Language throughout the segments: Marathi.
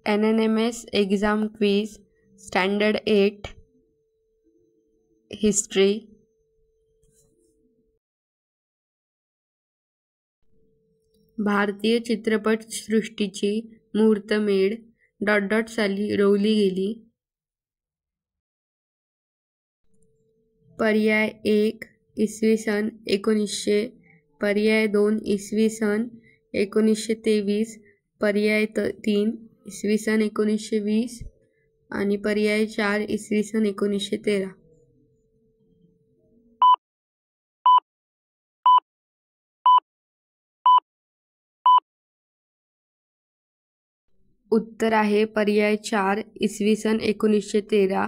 NNMS exam quiz Standard 8 History. भारतीय चित्रपट सृष्टीची मुहूर्तमेढ ... साली रोवली गेली. पर्याय 1 इसवी सन 1900, पर्याय 2 इसवी सन 1923, पर्याय 3 इसवी सन 1920 आणि पर्याय 4 इसवी सन 1913. उत्तर आहे पर्याय 4 इसवी सन 1913.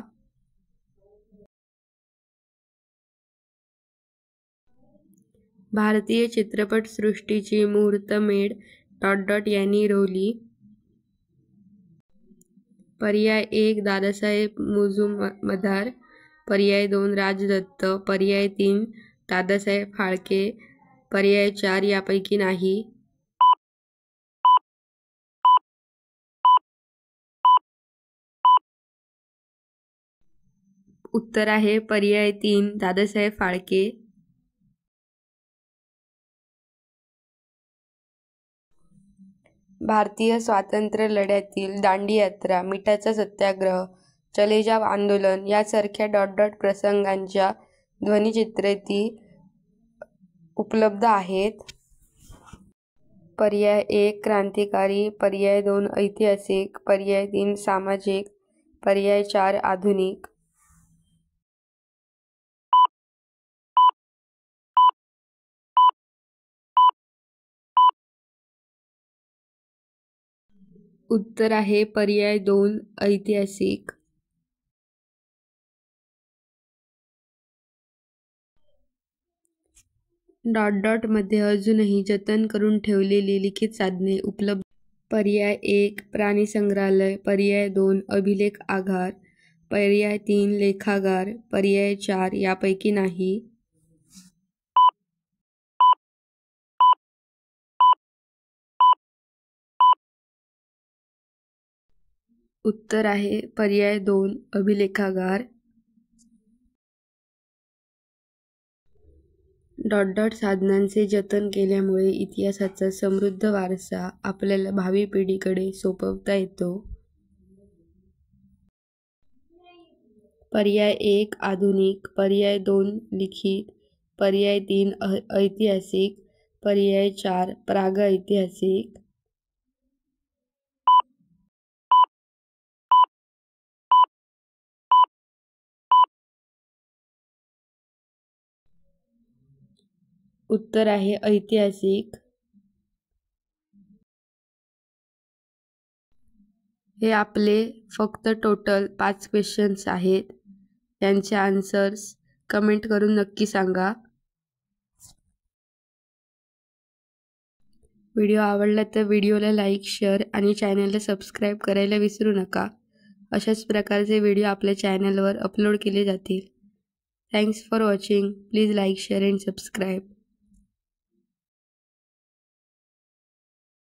भारतीय चित्रपट सृष्टीची मुहूर्तमेढ ... यांनी रोवली. पर्याय 1 दादासाहेब मुजुमदार, पर्याय 2 राजदत्त, पर्याय 3 दादासाहेब फाळके, पर्याय 4 यापैकी नाही. उत्तर आहे पर्याय 3 दादासाहेब फाळके. भारतीय स्वातंत्र्य लढ्यातील दांडी यात्रा, मिठाचा सत्याग्रह, चले जाव आंदोलन यासारख्या प्रसंगांच्या ध्वनिचित्रेती उपलब्ध आहेत. पर्याय 1 क्रांतिकारी, पर्याय 2 ऐतिहासिक, पर्याय 3 सामाजिक, पर्याय 4 आधुनिक. उत्तर आहे पर्याय 2 ऐतिहासिक. मध्ये अजूनही जतन करून ठेवलेली लिखित साधने उपलब्ध. पर्याय 1 प्राणी संग्रहालय, पर्याय 2 अभिलेख आगार, पर्याय 3 लेखागार, पर्याय 4 यापैकी नाही. उत्तर आहे पर्याय 2 अभिलेखागार. साधनांचे जतन केल्यामुळे इतिहासाचा समृद्ध वारसा आपल्याला भावी पिढीकडे सोपवता येतो. पर्याय 1 आधुनिक, पर्याय 2 लिखित, पर्याय 3 ऐतिहासिक, पर्याय 4 प्रागैतिहासिक. उत्तर आहे ऐतिहासिक. हे आपले फक्त टोटल 5 क्वेश्चन्स आहेत. त्यांचे आन्सर्स कमेंट करून नक्की सांगा. व्हिडिओ आवडला तर व्हिडिओला लाईक, शेअर आणि चॅनलला सबस्क्राईब करायला विसरू नका. अशाच प्रकारचे व्हिडिओ आपल्या चॅनलवर अपलोड केले जातील. Thanks for watching. Please like, share and subscribe.